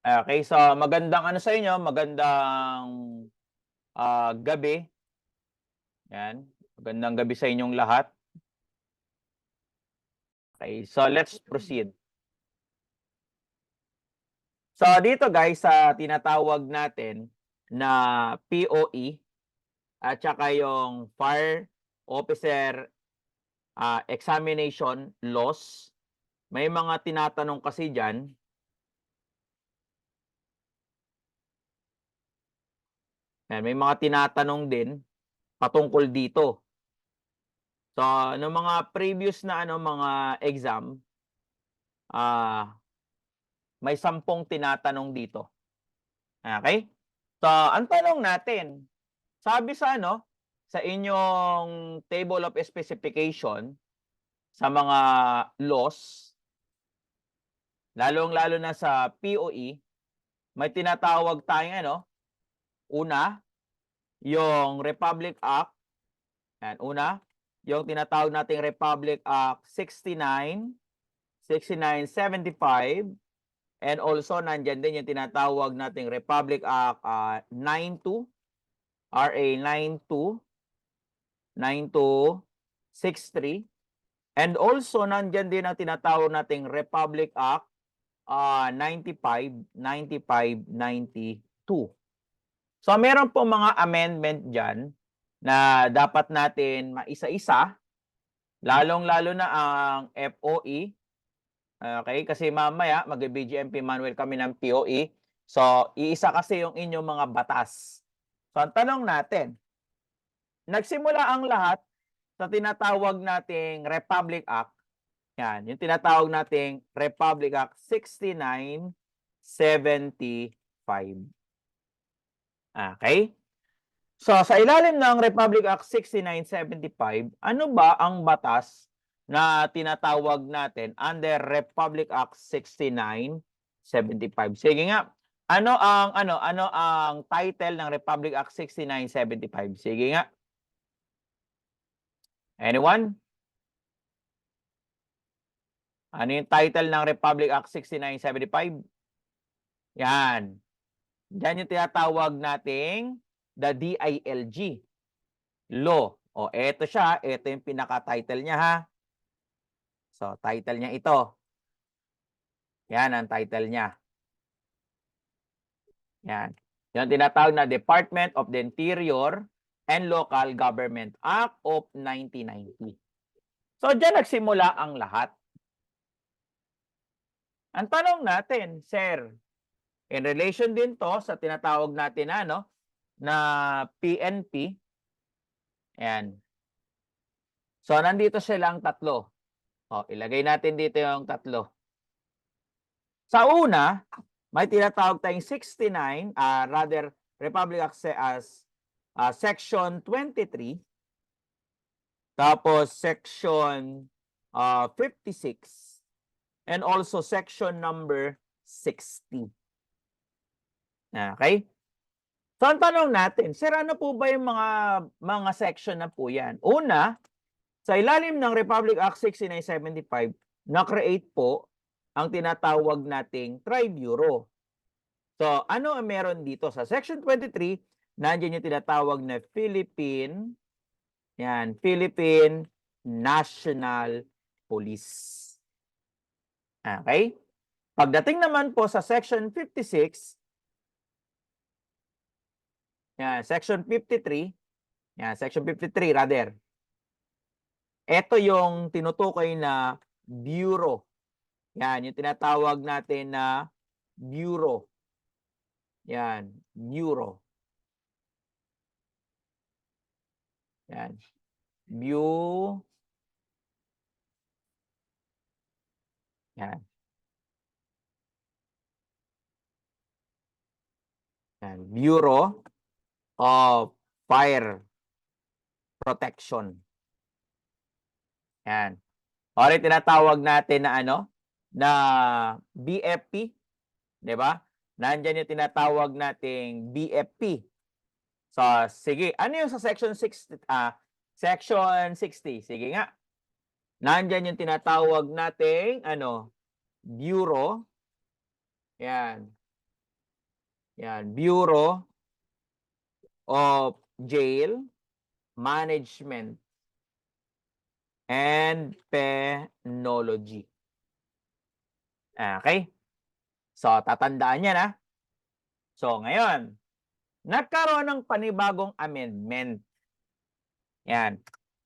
Okay, so magandang ano sa inyo, magandang gabi. Yan, magandang gabi sa inyong lahat. Okay, so let's proceed. So dito guys, sa tinatawag natin na POE at saka yung Fire Officer Examination Laws, may mga tinatanong kasi diyan. Yan, may mga tinatanong din patungkol dito. So, no mga previous na mga exam, may 10 tinatanong dito. Okay? So, ang tanong natin, sabi sa sa inyong table of specification sa mga laws, lalong-lalo na sa POE, may tinatawag tayong una, yung Republic Act. Yan, una, yung tinatawag nating Republic Act 6975. And also, nandyan din yung tinatawag nating Republic Act 92, RA 9263. And also, nandyan din ang tinatawag nating Republic Act 9592. So, meron po mga amendment dyan na dapat natin maisa-isa, lalong-lalo na ang FOE. Okay, kasi mamaya mag-BGMP manual kami ng POE. So, iisa kasi yung inyong mga batas. So, ang tanong natin, nagsimula ang lahat sa tinatawag nating Republic Act. Yan, yung tinatawag nating Republic Act 6975. Okay? So, sa ilalim ng Republic Act 6975, ano ba ang batas na tinatawag natin under Republic Act 6975? Sige nga. Ano ang title ng Republic Act 6975? Sige nga. Anyone? Ano yung title ng Republic Act 6975? Yan. Yan yung tinatawag nating the DILG law. O, eto siya. Eto yung pinaka-title niya, ha? So, title niya ito. Yan ang title niya. Yan. Yung tinatawag na Department of the Interior and Local Government Act of 1990. So, dyan nagsimula ang lahat. Ang tanong natin, sir, in relation din to sa tinatawag natin na PNP. Yan. So, nandito silang tatlo. O, ilagay natin dito yung tatlo. Sa una, may tinatawag tayong 69, Republic Act as Section 23, tapos Section 56, and also Section number 60. Okay? So, ang tanong natin, sir, ano po ba yung mga section na po yan? Una, sa ilalim ng Republic Act 6975, na-create po ang tinatawag nating Tri-Bureau. So, ano ang meron dito? Sa Section 23, nandiyan yung tinatawag na Philippine National Police. Okay? Pagdating naman po sa Section 56, Section 53, Section 53 rather. Ito yung tinutukoy na Bureau. Yan, yung tinatawag natin na Bureau. Yan, Bureau. Yan. Yan. Yan. Bureau of Fire Protection. Yan. O rin tinatawag natin na na BFP. 'Di ba? Nandiyan yung tinatawag nating BFP. So, sige. Ano yung sa Section 60? Section 60. Sige nga. Nandiyan yung tinatawag nating Bureau. Yan. Yan, Bureau of Jail Management and Penology. Okay? So, tatandaan yan, ha? So, ngayon, nagkaroon ng panibagong amendment. Yan.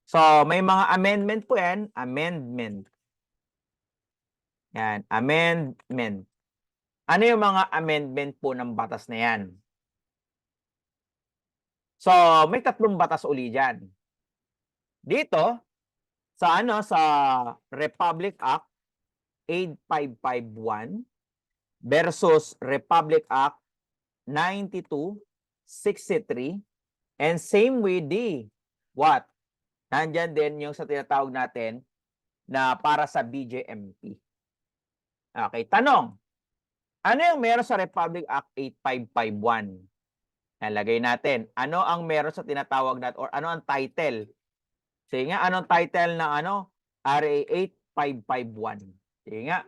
So, may mga amendment po yan. Amendment. Yan, amendment. Ano yung mga amendment po ng batas na yan? So, may 3 batas uli dyan. Dito, sa Republic Act 8551 versus Republic Act 9263, and same with the what? Nandyan din yung sa tinatawag natin na para sa BJMP. Okay, tanong. Ano yung meron sa Republic Act 8551? Nalagay natin. Ano ang meron sa tinatawag natin or ano ang title? Sige nga, anong title ng RA 8551? Sige nga.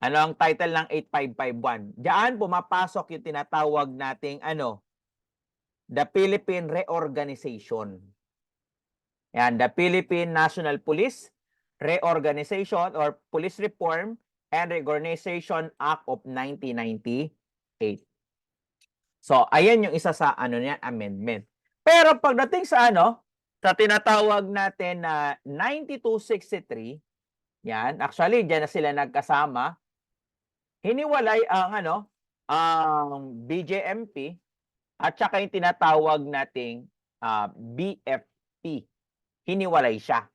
Ano ang title ng 8551? Diyan pumapasok yung tinatawag nating the Philippine Reorganization. Yan, the Philippine National Police Reorganization or Police Reform and Reorganization Act of 1998. So, ayan yung isa sa amendment. Pero pagdating sa sa tinatawag natin na 9263, yan, actually diyan na sila nagkasama. Hiniwalay ang ang BJMP at saka yung tinatawag nating BFP. Hiniwalay siya.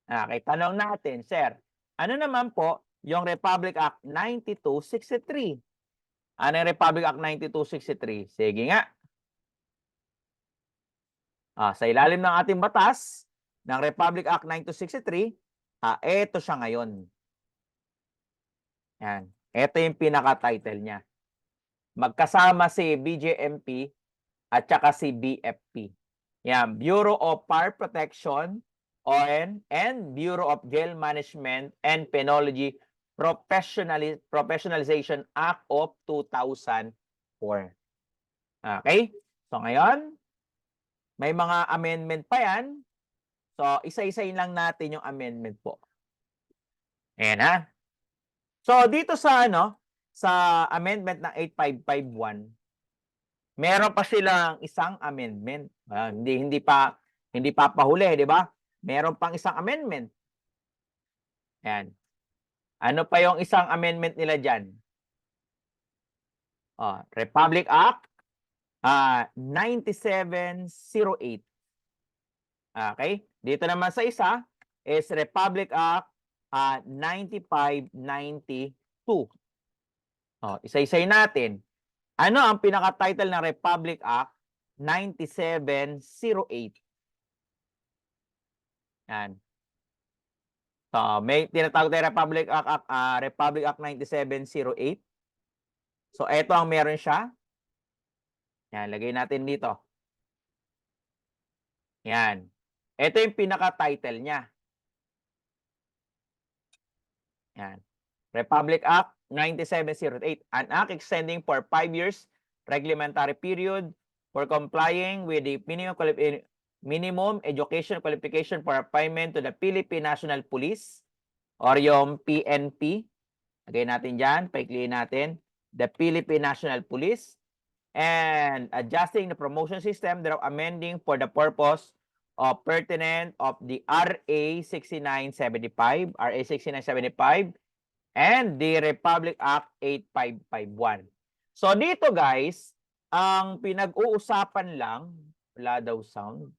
Okay, tanong natin, sir, ano naman po yung Republic Act 9263? Ano yung Republic Act 9263? Sige nga. Sa ilalim ng ating batas ng Republic Act 9263, ito siya ngayon. Yan. Ito yung pinaka-title niya. Magkasama si BJMP at saka si BFP. Yan, Bureau of Fire Protection and Bureau of Jail Management and Penology Professionalization Act of 2004. Okay? So ngayon, may mga amendment pa yan. So isa-isayin lang natin yung amendment po. Ayan ha. So dito sa sa amendment ng 8551, meron pa silang isang amendment. Hindi pa pahuli, di ba? Meron pang isang amendment. Ayan. Ano pa yung isang amendment nila diyan? Republic Act 9708. Okay? Dito naman sa isa is Republic Act 9592. Isa-isay natin. Ano ang pinaka-title ng Republic Act 9708? Yan. So, may tinatawag tayo Republic Act 9708. So, ito ang meron siya. Yan, lagay natin dito. Yan. Ito yung pinaka-title niya. Yan. Republic Act 9708. An act extending for 5 years reglementary period for complying with the minimum education qualification for appointment to the Philippine National Police or yung PNP. Lagay natin dyan, paikliin natin. The Philippine National Police, and adjusting the promotion system, they're amending for the purpose of pertinent of the RA 6975, and the Republic Act 8551. So dito guys, ang pinag-uusapan lang, wala daw sound.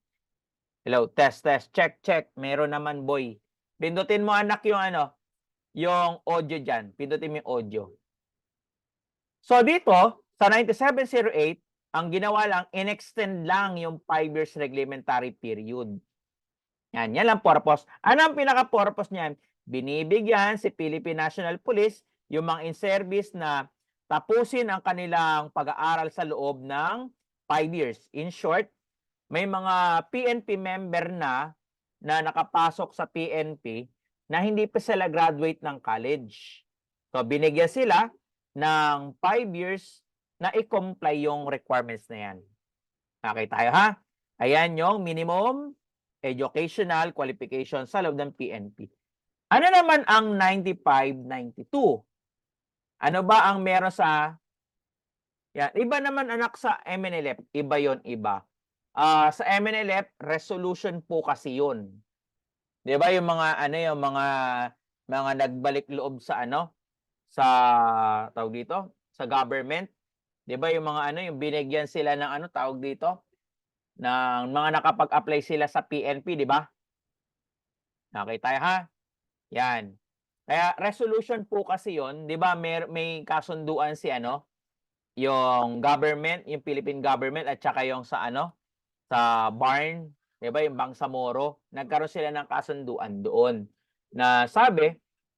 Hello, test, check. Meron naman boy. Pindutin mo anak yung yung audio dyan. Pindutin mo yung audio. So dito, sa 9708, ang ginawa lang, in-extend lang yung 5 years reglementary period. Yan lang purpose. Ano ang pinaka-purpose niyan? Binibigyan si Philippine National Police yung mga in-service na tapusin ang kanilang pag-aaral sa loob ng 5 years. In short, may mga PNP member na nakapasok sa PNP na hindi pa sila graduate ng college. So binigyan sila ng 5 years na i-comply yung requirements na yan. Okay tayo ha? Ayan yung minimum educational qualification sa loob ng PNP. Ano naman ang 9592? Ano ba ang meron sa yan, iba naman anak sa MNLF, iba yon iba. Sa MNLF, resolution po kasi yun. 'Di ba yung mga ano yung mga nagbalik loob sa ano sa tawag dito, sa government. 'Di ba yung mga ano yung binigyan sila ng ano tawag dito, ng mga nakapag-apply sila sa PNP, 'di ba? Okay tayo ha? Yan. Kaya resolution po kasi 'yon, 'di ba may kasunduan si ano, yung government, yung Philippine government at saka yung sa ano, sa BARN, 'di ba yung Bangsamoro, nagkaroon sila ng kasunduan doon na sabi,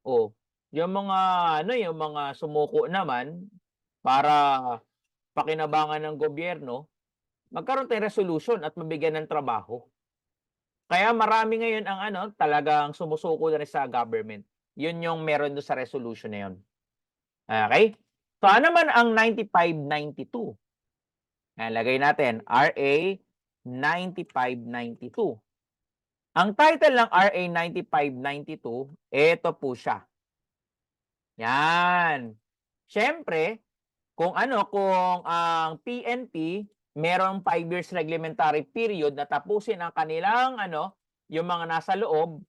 oh, yung mga ano, yung mga sumuko naman para pakinabangan ng gobyerno, magkaroon tayong resolution at mabigyan ng trabaho. Kaya marami ngayon ang ano, talagang sumusuko na rin sa government. Yun yung meron doon sa resolution na yun. Okay? So, ano naman ang 9592? Lagay natin, RA 9592. Ang title ng RA 9592, ito po siya. Yan. Siyempre, kung ang PNP merong 5 years reglementary period na tapusin ang kanilang yung mga nasa loob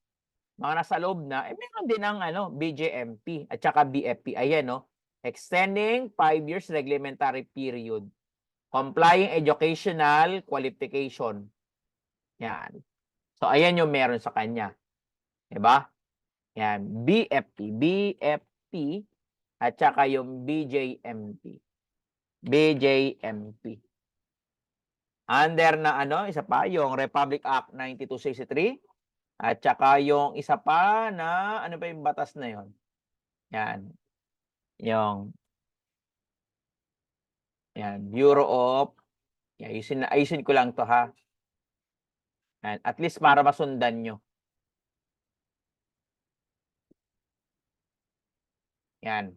na, meron din ang BJMP at saka BFP. Ayan, no? Extending 5 years reglementary period. Complying educational qualification. Yan. So, ayan yung meron sa kanya. Diba? Yan. BFP at saka yung BJMP. Under na isa pa, yung Republic Act 9263. At saka yung isa pa na, ano pa yung batas na yon? Yan. Yan. Bureau of, ayusin ko lang to ha. Yan. At least para masundan nyo. Yan.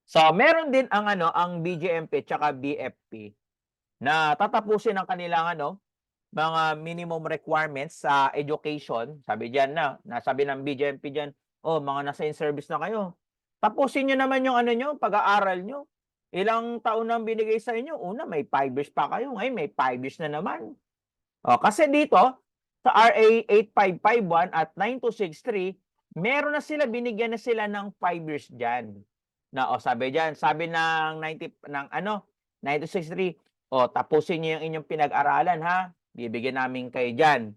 So, meron din ang BJMP at saka BFP na tatapusin ang kanilang mga minimum requirements sa education. Sabi diyan nasabi ng BJMP diyan, oh, mga nasa in-service na kayo. Tapusin niyo naman yung nyo, pag-aaral nyo. Ilang taon nang binigay sa inyo? Una, may 5 years pa kayo. Ngayon, may 5 years na naman. Kasi dito, sa RA 8551 at 9263, meron na sila, binigyan na sila ng 5 years diyan. Sabi diyan, sabi ng 9263, tapusin niyo yung inyong pinag-aralan ha. Bibigyan namin kayo diyan.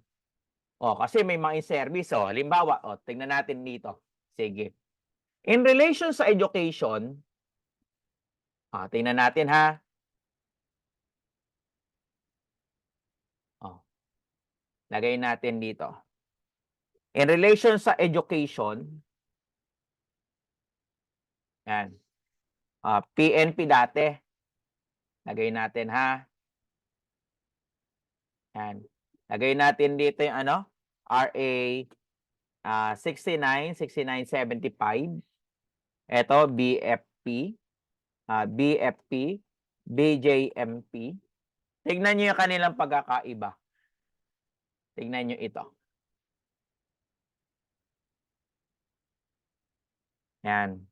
Kasi may mga in-service. Halimbawa, tingnan natin dito. Sige. In relation sa education, tingnan natin ha. Lagay natin dito. In relation sa education, yan. PNP dati. Lagay natin ha. Yan. Lagay natin dito yung RA 69, 6975. Ito, BFP, BJMP. Tignan nyo yung kanilang pagkakaiba. Tignan nyo ito. Yan.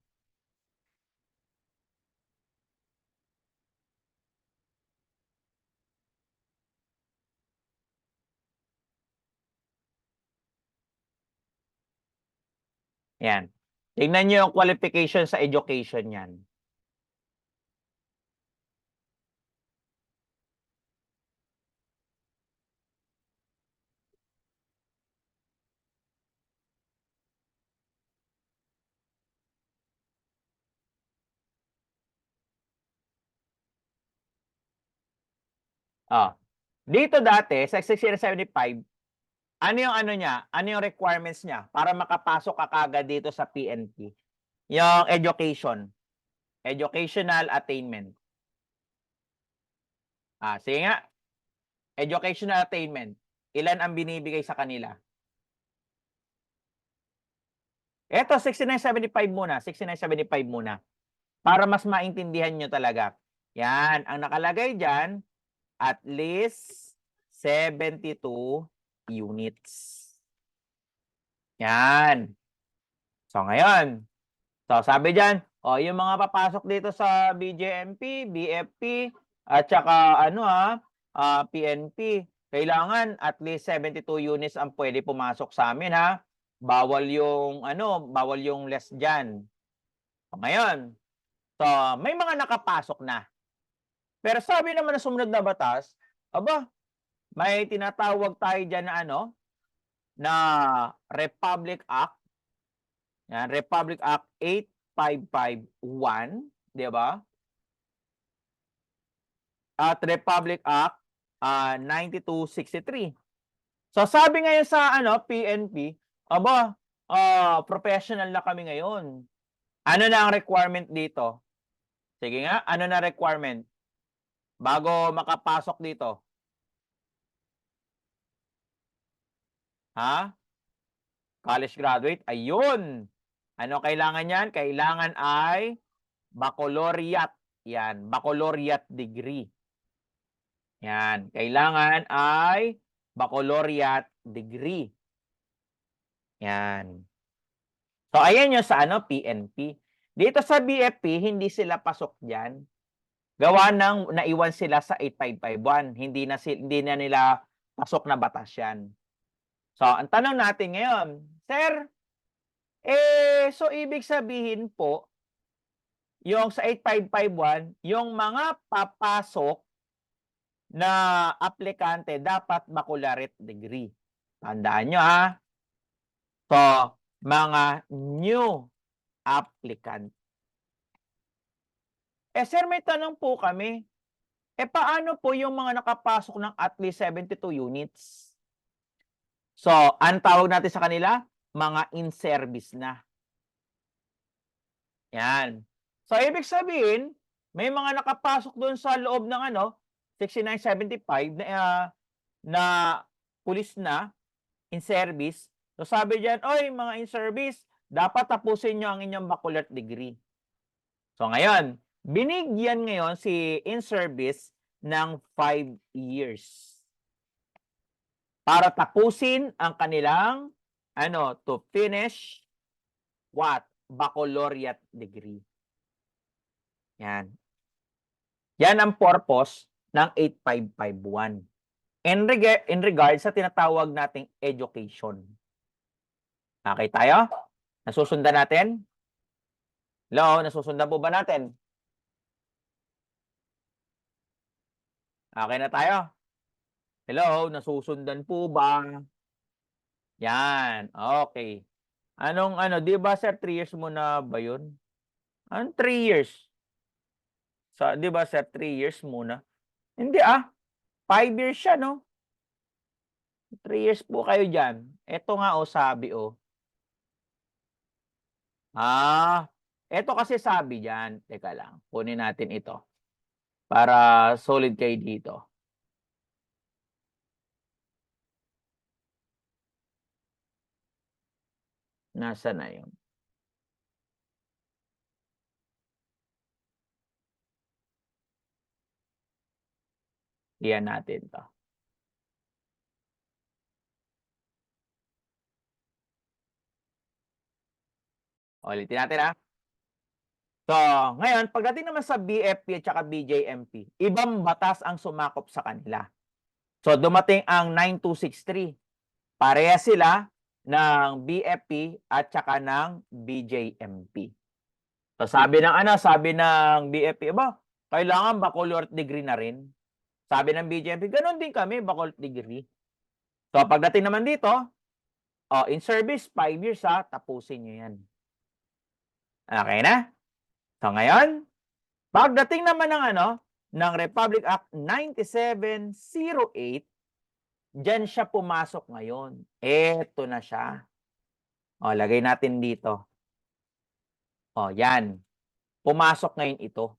Yan. Tignan nyo yung qualification sa education yan. Dito dati, sa 6075, ano yung niya? Ano yung requirements niya para makapasok ka kagad dito sa PNP? Yung education. Educational attainment. Sige nga. Educational attainment. Ilan ang binibigay sa kanila? Ito, 6975 muna. 6975 muna. Para mas maintindihan nyo talaga. Yan, ang nakalagay dyan, at least 72 units. Yan. So, ngayon, sabi dyan, yung mga papasok dito sa BJMP, BFP, at saka PNP, kailangan at least 72 units ang pwede pumasok sa amin, ha? Bawal yung less dyan. So, ngayon, may mga nakapasok na. Pero sabi naman ng sumunod na batas, may tinatawag tayo dyan na Republic Act. Yan, Republic Act 8551, di ba? At Republic Act 9263. So sabi ngayon sa PNP, professional na kami ngayon. Ano na ang requirement dito? Sige nga, ano na requirement? Bago makapasok dito. Ha? College graduate? Ayun. Ano kailangan yan? Kailangan ay baccalaureate. Yan, baccalaureate degree. Yan, kailangan ay baccalaureate degree. Yan. So, ayan yung sa PNP. Dito sa BFP, hindi sila pasok dyan. Gawa ng naiwan sila sa 8551. Hindi na nila pasok na batas yan. So, ang tanong natin ngayon, Sir, so ibig sabihin po, yung sa 8551, yung mga papasok na aplikante dapat baccalaureate degree. Tandaan nyo, ha? So, mga new applicant. Sir, may tanong po kami. Paano po yung mga nakapasok ng at least 72 units? So, ang tawag natin sa kanila? Mga in-service na. Yan. So, ibig sabihin, may mga nakapasok doon sa loob ng 6975 na pulis na in-service. So, sabi diyan, mga in-service, dapat tapusin nyo ang inyong baccalaureate degree. So, ngayon, binigyan ngayon si in-service ng 5 years para tapusin ang kanilang to finish what? Baccalaureate degree. Yan. Yan ang purpose ng 8551. In regard sa tinatawag nating education. Okay tayo? Nasusundan natin? Hello, nasusundan po ba natin? Okay na tayo? Hello, nasusundan po ba? Yan, okay. Di ba sir, 3 years muna ba yun? 3 years? Di ba sir, 3 years muna? Hindi 5 years siya, no? 3 years po kayo dyan. Ito nga sabi ito kasi sabi dyan. Teka lang, kunin natin ito. Para solid kayo dito. Nasaan na yun? Iyan natin to. Ulitin natin So, ngayon, pagdating naman sa BFP at saka BJMP, ibang batas ang sumakop sa kanila. So, dumating ang 9263. Pareha sila ng BFP at saka ng BJMP. So, sabi ng BFP, kailangan baccalaureate degree na rin. Sabi ng BJMP, ganun din kami, baccalaureate degree. So, pagdating naman dito, in service, 5 years tapusin nyo yan. Okay na? So, ngayon, pagdating naman ng Republic Act 9708, dyan siya pumasok ngayon. Eto na siya. Lagay natin dito. Yan. Pumasok ngayon ito.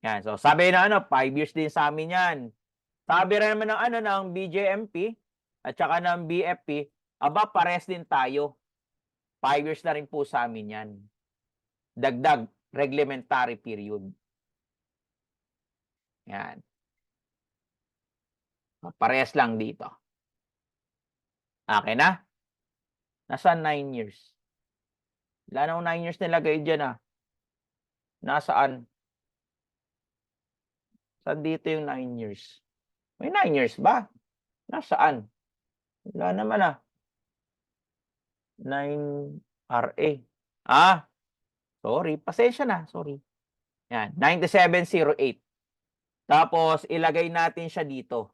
Yan. So, sabi na 5 years din sa amin yan. Sabi rin naman ng BJMP at saka ng BFP, pares din tayo. 5 years na rin po sa amin yan. Dagdag reglementary period. Yan. Parehas lang dito. Okay na? Nasaan 9 years? Wala namang 9 years nilagay dyan ah. Nasaan? Saan dito yung 9 years? May 9 years ba? Nasaan? Wala naman ah. 9 RA. Ah, sorry. Pasensya na. Sorry. Yan. 9708. Tapos, ilagay natin siya dito.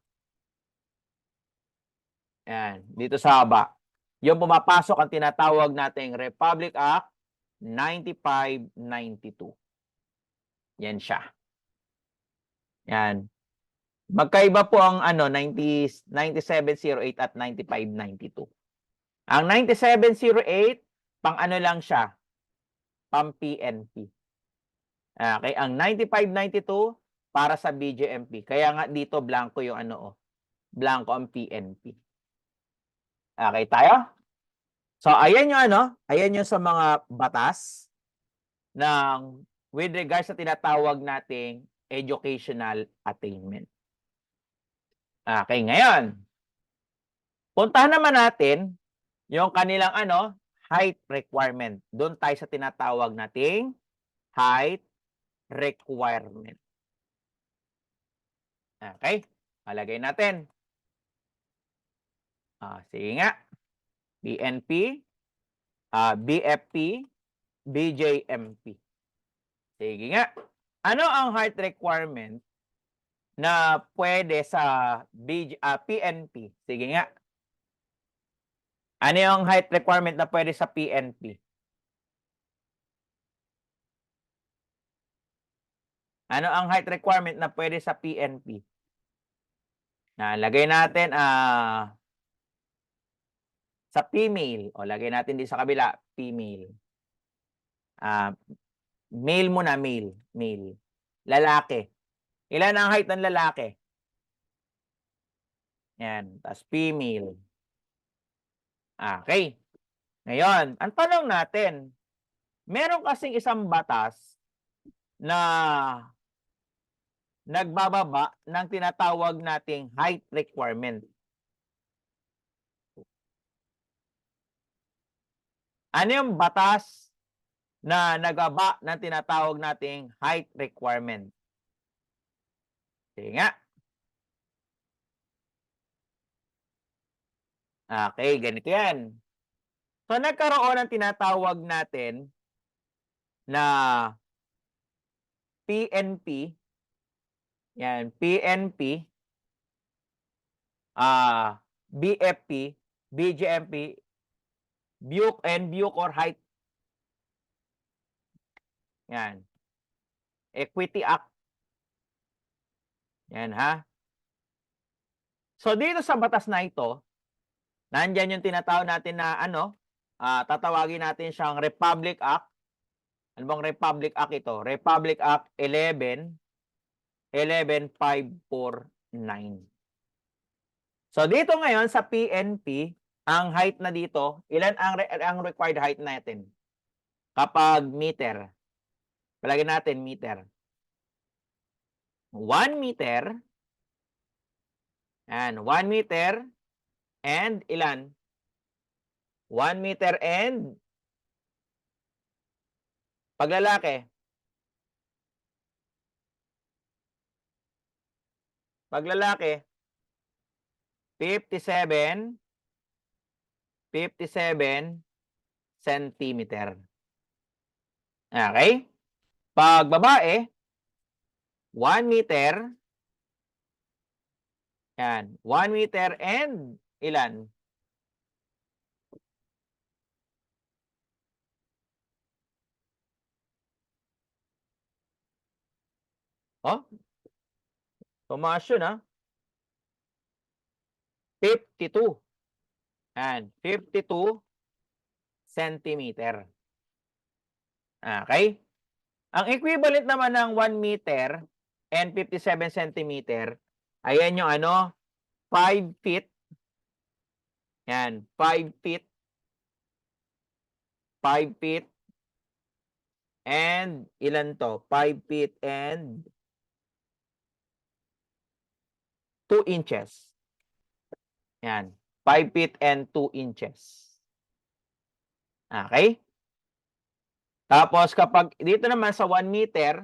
Yan. Dito sa baba. Yung pumapasok ang tinatawag nating Republic Act 9592. Yan siya. Yan. Magkaiba po ang 9708 at 9592. Ang 9708, pang ano lang siya, pang PNP. Okay, ang 9592 para sa BJMP. Kaya nga dito blanco yung blanco ang PNP. Okay tayo? So ayan yung ayan yung sa mga batas ng with regards sa tinatawag nating educational attainment. Okay, ngayon, puntahan naman natin yung kanilang height requirement. Doon tayo sa tinatawag nating height requirement. Okay, malagay natin. Sige nga. PNP, BFP, BJMP. Sige nga. Ano ang height requirement na pwede sa PNP? Sige nga. Ano yung height requirement na pwede sa PNP? Ano ang height requirement na pwede sa PNP? Lagay natin sa female. O, lagay natin din sa kabila, female. Male muna, male. Male. Lalaki. Ilan ang height ng lalaki? Yan. Tapos female. Okay. Ngayon, ang tanong natin, meron kasing isang batas na nagbababa ng tinatawag nating height requirement. Ano yung batas na nagbaba ng tinatawag nating height requirement? Sige nga. Okay, ganito yan. So, nagkaroon ng tinatawag natin na PNP. Yan, PNP, BFP, BJMP, Bucor height. Yan. Equity Act. Yan ha. So, dito sa batas na ito, nandyan yung tinatawag natin na tatawagin natin siyang Republic Act. Ano bang Republic Act ito? Republic Act 11549. So dito ngayon sa PNP, ang height na dito, ilan ang required height natin? Kapag meter. Palagay natin meter. 1 meter. Yan, 1 meter and ilan? 1 meter and paglalaki. Paglalaki 57 centimeter. Okay? Pag babae 1 meter. Yan, 1 meter and ilan? Oh? Tumaas yun 52. Yan, 52 centimeter. Okay? Ang equivalent naman ng 1 meter and 57 centimeter, ayan yung 5 feet. Yan, 5 feet 5 feet and ilan to? 5 feet and 2 inches. Yan. 5 feet and 2 inches. Okay? Tapos kapag dito naman sa 1 meter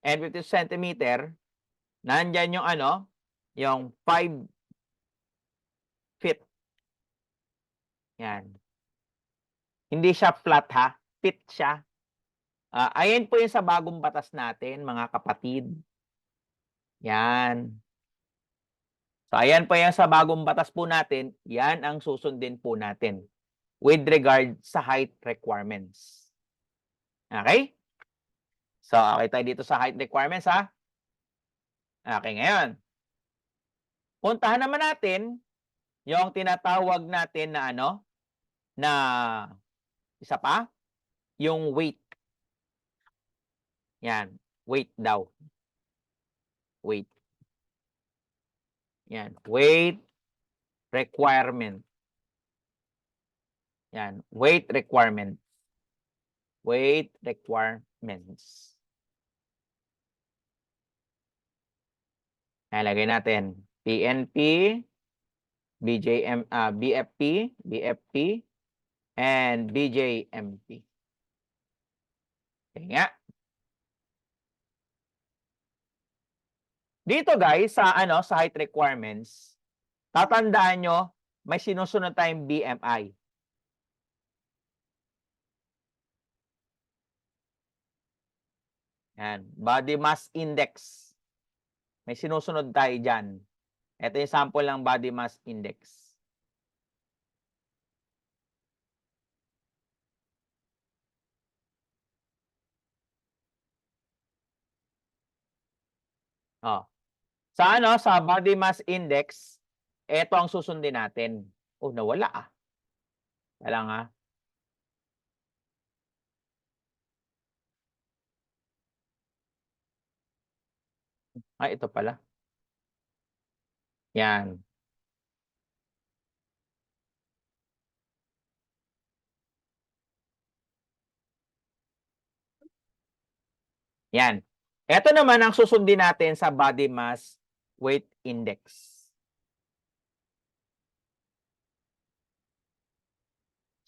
and 50 centimeter, nandyan yung ano, yung 5 feet. Yan. Hindi siya flat ha, feet siya. Ayan po yung sa bagong batas natin, mga kapatid. Yan. So, ayan po yung sa bagong batas po natin, yan ang susundin po natin with regard sa height requirements. Okay? So, okay tayo dito sa height requirements ha. Okay, ngayon. Puntahan naman natin yung tinatawag natin na ano, na isa pa, yung weight. Yan, weight daw. Weight. Yan, weight requirement. Yan, weight requirement. Weight requirements. Lagay natin PNP, BFP, and BJMP. Okay nga. Dito guys, sa height requirements, tatandaan nyo, may sinusunod tayong BMI. Yan, body mass index. May sinusunod tayo dyan. Ito yung sample ng body mass index. Sa body mass index, ito ang susundin natin. Oh, nawala ah. Wala nga. Ito pala. Yan. Yan. Ito naman ang susundin natin sa body mass weight index.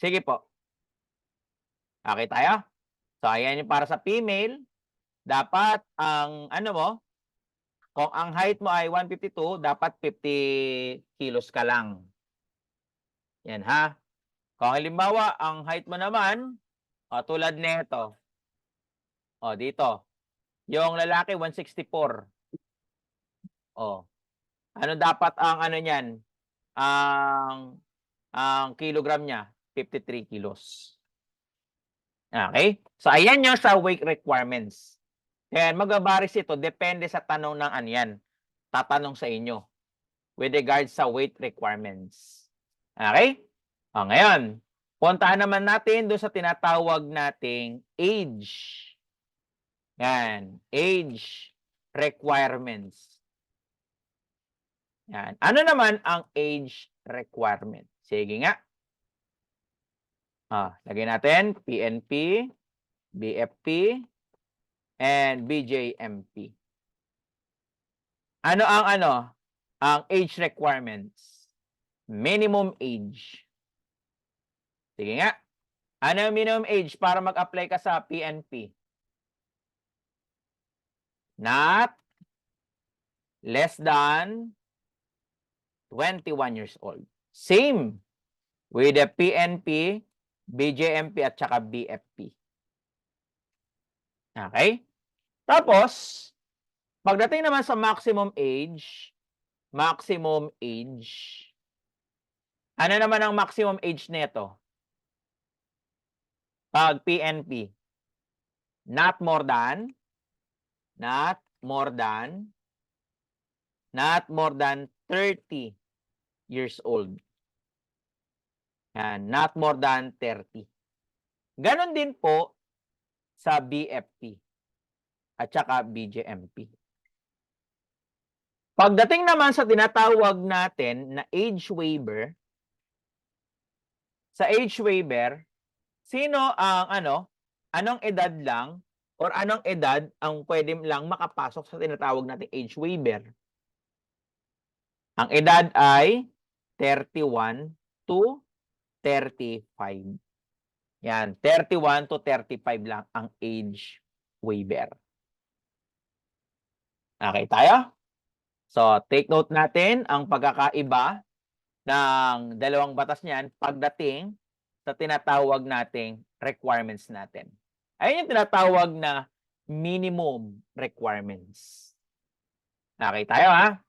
Sige po. Okay tayo? So, ayan yung para sa female. Dapat ang kung ang height mo ay 152, dapat 50 kilos ka lang. Yan ha. Kung halimbawa, ang height mo naman, tulad nito. Dito. Yung lalaki, 164. Ano dapat ang niyan? Ang kilogram niya, 53 kilos. Okay? So, ayan yung sa weight requirements. Kaya magbabaris ito, depende sa tanong ng yan. Tatanong sa inyo with regards sa weight requirements. Okay? Ngayon, puntahan naman natin doon sa tinatawag nating age. Yan, age requirements. Yan. Ano naman ang age requirement? Sige nga. Lagay natin PNP, BFP, and BJMP. Ano ang age requirements? Minimum age. Sige nga. Ano ang minimum age para mag-apply ka sa PNP? Not less than 21 years old. Same with the PNP, BJMP, at saka BFP. Okay? Tapos, pagdating naman sa maximum age, ano naman ang maximum age nito? Pag PNP, not more than 30 years old. Yan, not more than 30. Ganon din po sa BFP at saka BJMP. Pagdating naman sa tinatawag natin na age waiver, sa age waiver, Sino ang anong edad lang or anong edad ang pwede lang makapasok sa tinatawag nating age waiver? Ang edad ay 31 to 35. Yan, 31 to 35 lang ang age waiver. Okay tayo? So, take note natin ang pagkakaiba ng dalawang batas niyan pagdating sa tinatawag nating requirements natin. Ayun yung tinatawag na minimum requirements. Okay tayo ha?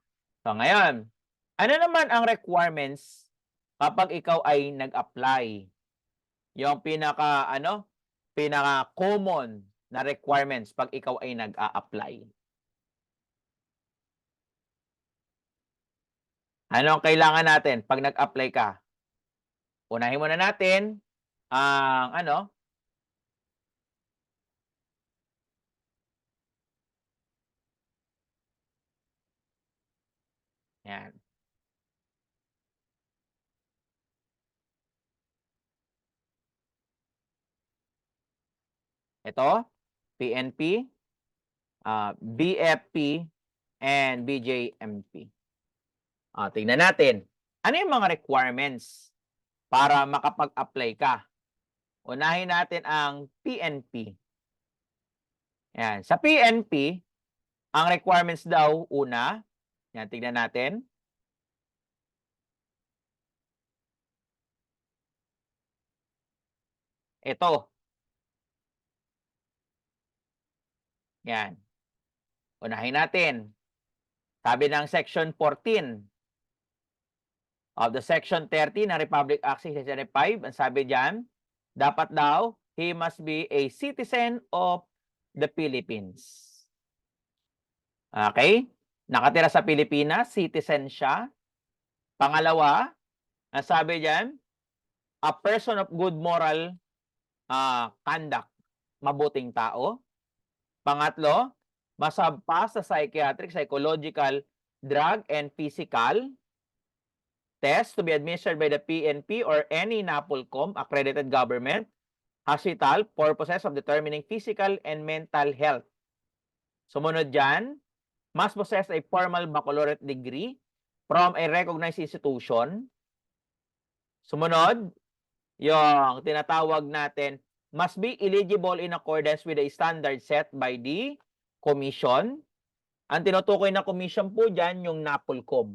So ngayon, ano naman ang requirements kapag ikaw ay nag-apply? Yung pinaka-common na requirements pag ikaw ay nag-a-apply. Ano ang kailangan natin pag nag-apply ka? Unahin muna natin ang yan. Ito, PNP, BFP, and BJMP. Tingnan natin. Ano yung mga requirements para makapag-apply ka? Unahin natin ang PNP. Yan. Sa PNP, ang requirements daw, una, yan, tignan natin. Ito. Yan. Unahin natin. Sabi ng Section 14 of the Section 30 ng Republic Act 1975, ang sabi diyan, dapat daw, he must be a citizen of the Philippines. Okay? Nakatira sa Pilipinas, citizen siya. Pangalawa, ang sabi diyan, a person of good moral conduct, mabuting tao. Pangatlo, must have passed sa psychiatric, psychological, drug, and physical test to be administered by the PNP or any NAPOLCOM accredited government hospital purposes of determining physical and mental health. Sumunod dyan, must possess a formal baccalaureate degree from a recognized institution. Sumunod, yung tinatawag natin, must be eligible in accordance with the standard set by the commission. Ang tinutukoy na commission po dyan, yung NAPOLCOM.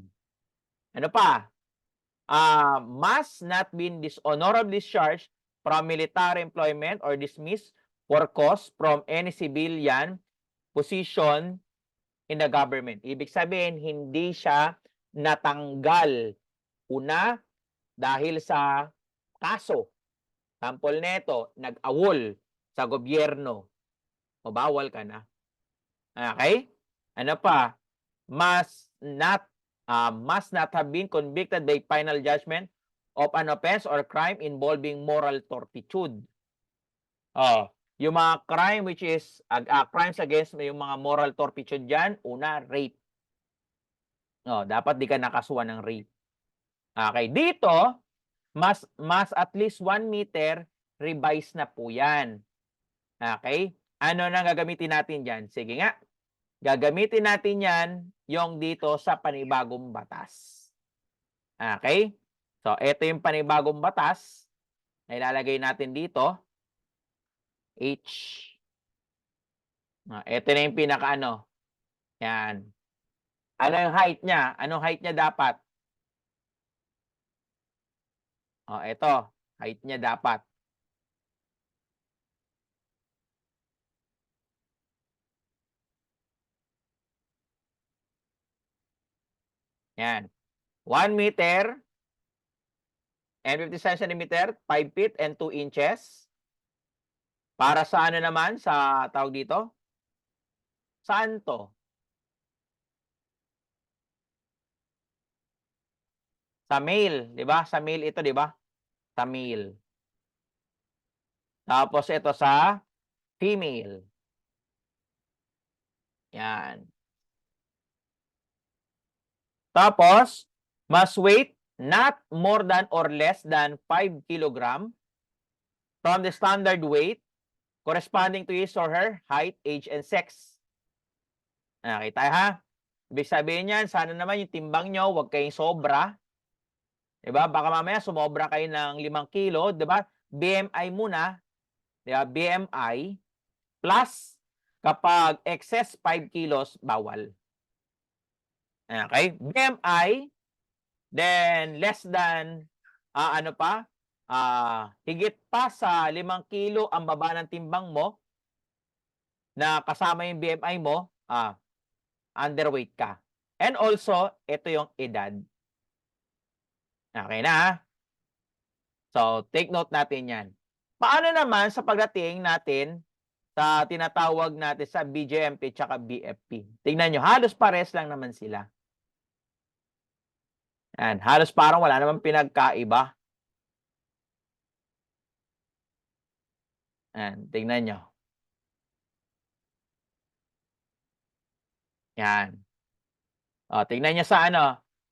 Ano pa? Must not be dishonorably discharged from military employment or dismissed for cause from any civilian position in the government. Ibig sabihin, hindi siya natanggal una dahil sa kaso. Sample neto, nag-awol sa gobyerno. O bawal ka na. Okay? Ano pa? Must not have been convicted by final judgment of an offense or crime involving moral turpitude. Yung mga crime which is crimes against yung mga moral turpitude dyan, una, rape. Dapat di ka nakasuhan ng rape. Okay, dito, mas at least 1 meter, revise na po yan. Okay, ano na gagamitin natin dyan? Sige nga, gagamitin natin yan yung dito sa panibagong batas. Okay? So, ito yung panibagong batas na ilalagay natin dito. H. Ito na yung pinaka-ano. Yan. Ano yung height niya? Anong height niya dapat? Ito. Height niya dapat. Yan. 1 meter and 57 centimeter, 5 feet and 2 inches. Para sa ano naman, sa tawag dito? Saan to? Sa male, di ba? Sa male ito, di ba? Sa male. Tapos ito sa female. Yan. Tapos, must weight not more than or less than 5 kilogram. from the standard weight corresponding to his or her height, age, and sex. Nakita ha? Ibig sabihin yan, sana naman yung timbang nyo, huwag kayong sobra. Diba? Baka mamaya sumobra kayo ng 5 kilo, diba? BMI muna, diba? BMI plus kapag excess 5 kilos, bawal. Okay? BMI, then less than, higit pa sa 5 kilo ang baba ng timbang mo, na kasama yung BMI mo, underweight ka. And also, ito yung edad. Okay na ha? So, take note natin yan. Paano naman sa pagdating natin sa tinatawag natin sa BJMP tsaka BFP? Tingnan nyo, halos pares lang naman sila. Yan, halos parang wala namang pinagkaiba. Yan, tingnan nyo. Yan. O, tingnan nyo sa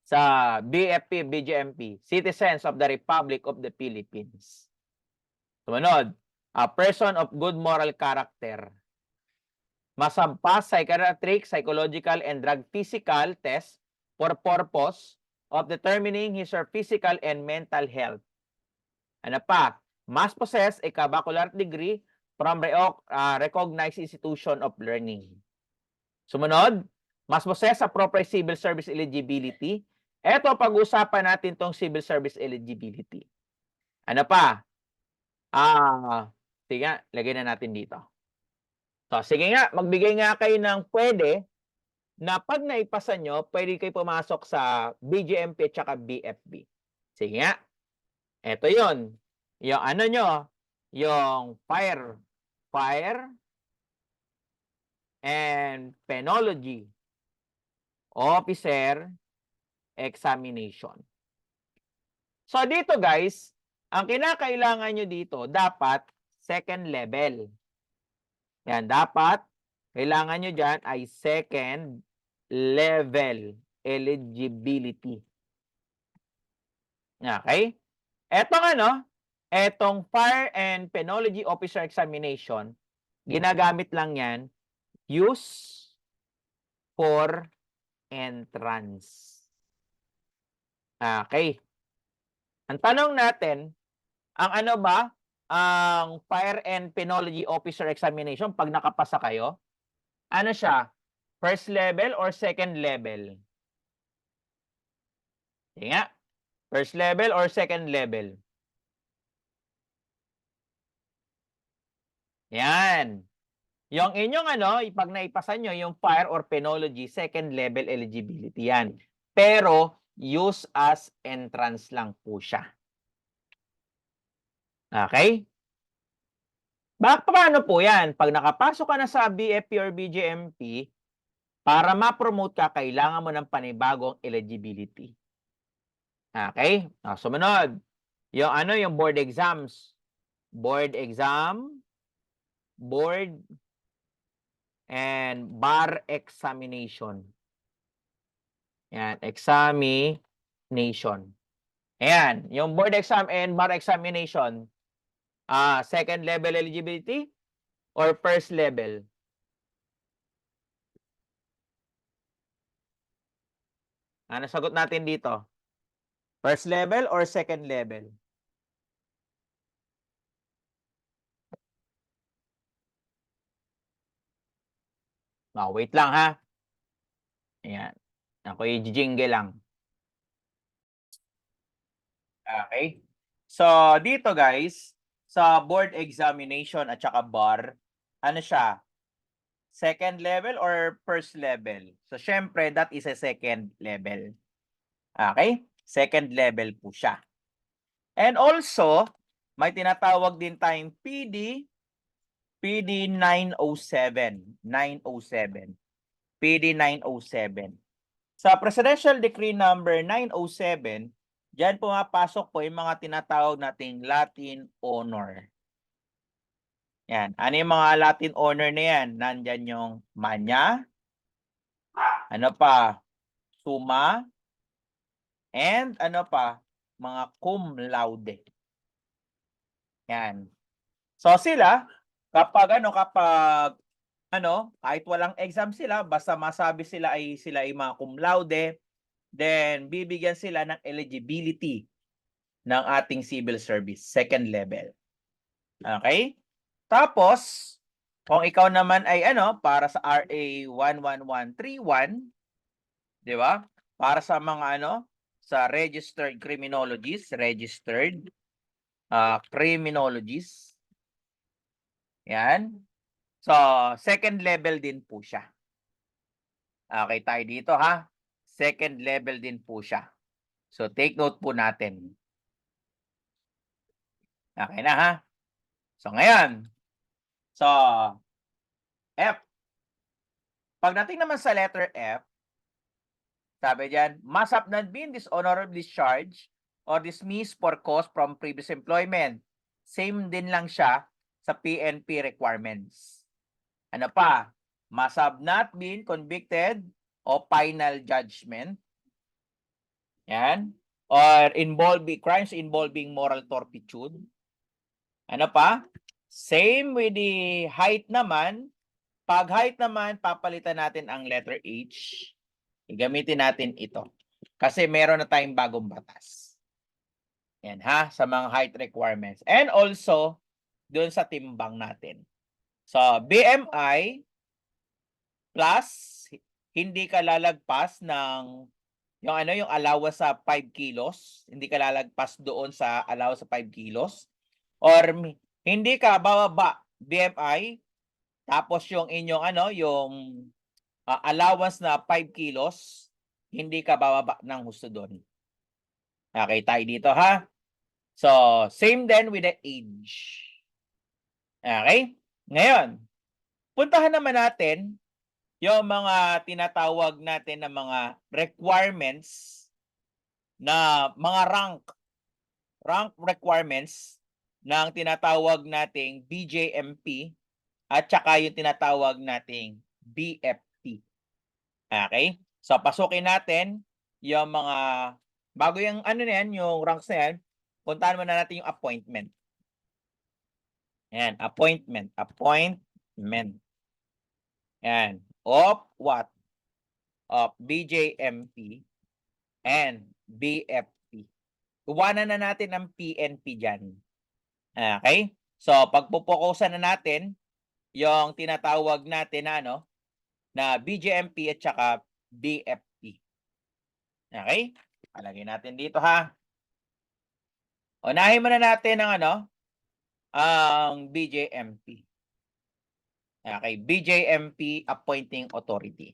sa BFP, BJMP, Citizens of the Republic of the Philippines. Sumunod, a person of good moral character. Masampas psychiatric, psychological, and drug physical test for purpose of determining his or physical and mental health. Ano pa? Must possess a baccalaureate degree from recognized institution of learning. Sumunod, must possess appropriate civil service eligibility. Ito, pag-usapan natin tong civil service eligibility. Ano pa? Sige nga, lagay na natin dito. So, sige nga, magbigay nga kayo ng pwede na pag naipasa nyo, pwede kayo pumasok sa BJMP at saka BFB. Sige nga. Ito yun. Yung yung fire and penology officer examination. So, dito guys, ang kinakailangan nyo dito, dapat second level. Yan, dapat, kailangan nyo dyan ay second level eligibility. Okay? Etong Fire and Penology Officer Examination, ginagamit lang yan, use for entrance. Okay. Ang tanong natin, ang Fire and Penology Officer Examination, pag nakapasa kayo, ano siya? First level or second level? Sige nga. First level or second level? Yan. Yung inyong pag naipasa nyo, yung Fire or Penology, second level eligibility yan. Pero, use as entrance lang po siya. Okay? Paano po yan? Pag nakapasok ka na sa BFP or BJMP, para ma-promote ka, kailangan mo ng panibagong eligibility. Okay? Sumunod. Yung board exams. Board exam, board, and bar examination. Yan, examination. Ayan, yung board exam and bar examination, second level eligibility or first level? Ano sagot natin dito? First level or second level? Wait lang ha. Ayan. Ako i-jingle lang. Okay. So, dito guys, sa board examination at saka bar, ano siya? Second level or first level? So, syempre, that is a second level. Okay? Second level po siya. And also, may tinatawag din tayong PD 907. 907. PD 907. Sa Presidential Decree number 907, diyan pumapasok po yung mga tinatawag nating Latin honor. Yan. Ano yung mga Latin honor na yan? Nandyan yung Magna, Summa, and mga cum laude. Yan. So sila, kapag kahit walang exam sila, basta masabi sila ay mga cum laude, then bibigyan sila ng eligibility ng ating civil service, second level. Okay? Tapos, kung ikaw naman ay para sa RA 11131, di ba? Para sa mga sa registered criminologists, criminologists. Yan. So, second level din po siya. Okay, tayo dito ha. Second level din po siya. So, take note po natin. Okay na ha. So, ngayon. So, F. Pagdating naman sa letter F, sabi diyan, must have not been dishonorably discharged or dismissed for cause from previous employment. Same din lang siya sa PNP requirements. Ano pa? Must have not been convicted of final judgment. Yan. Or crimes involving moral turpitude. Ano pa? Same with the height naman. Pag height naman, papalitan natin ang letter H. Gamitin natin ito. Kasi meron na tayong bagong batas. Yan ha, sa mga height requirements. And also, doon sa timbang natin. So, BMI plus hindi ka lalagpas ng yung allowance sa 5 kilos. Hindi ka lalagpas doon sa allowance sa 5 kilos. Or hindi ka bababa BMI tapos yung inyong yung allowance na 5 kilos, hindi ka bababa ng husto doon. Okay, tayo dito ha. So, same then with the age. Okay? Ngayon, puntahan naman natin yung mga tinatawag natin na mga requirements na mga rank requirements ng tinatawag nating BJMP at saka yung tinatawag nating BFP. Okay? So, pasukin natin yung mga, bago yung yung ranks na yan, puntahan muna natin yung appointment. Ayan, appointment. Ayan, of what? Of BJMP and BFP. Iwanan na natin ang PNP dyan. Okay? So, pagpupokusan na natin yung tinatawag natin na BJMP at saka BFP. Okay? Palagay natin dito ha. Unahin muna natin ang ang BJMP. Okay, BJMP Appointing Authority.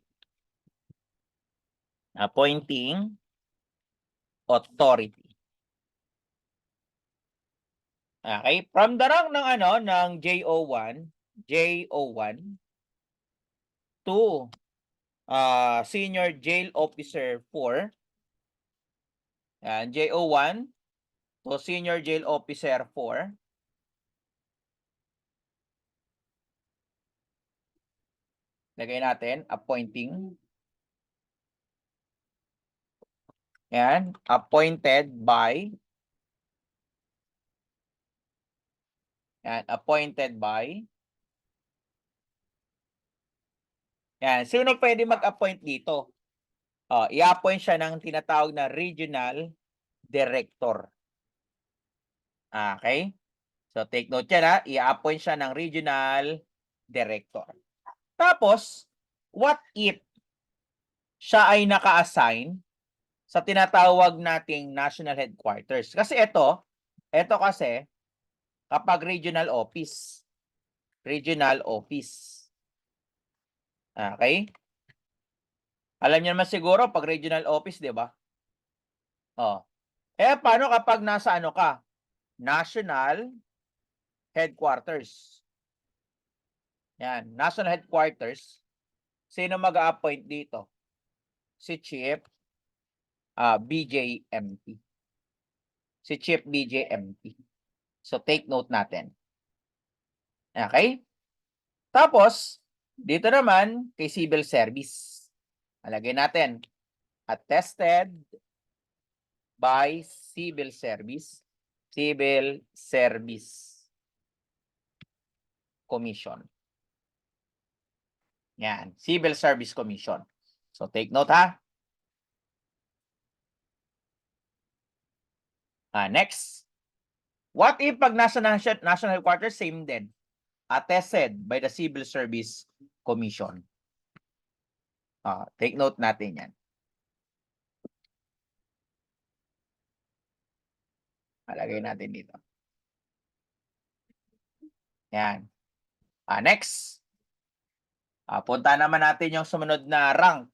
Appointing Authority. Okay, from the rank ng JO1 to Senior Jail Officer 4. Yan, JO1 to Senior Jail Officer 4. Lagay natin, appointing. Yan, appointed by. Yan, appointed by. Yan, sino pwede mag-appoint dito? I-appoint siya ng tinatawag na regional director. Okay? So, take note yan ha. I-appoint siya ng regional director. Tapos, what if siya ay naka-assign sa tinatawag nating national headquarters? Kasi ito kasi, kapag regional office. Okay? Alam niyo naman siguro pag regional office, di ba? Paano kapag nasa ka? National headquarters. Yan, national headquarters. Sino mag-a-appoint dito? Si Chief BJMP. Si Chief BJMP. So, take note natin. Okay? Tapos, dito naman, kay civil service. Alagay natin, attested by civil service. Civil service. Commission. Yan, Civil Service Commission. So take note ha. Next. What if pag nasa national headquarters, same din. Attested by the Civil Service Commission. Take note natin yan. Malagay natin dito. Yan. Next. Punta naman natin yung sumunod na rank.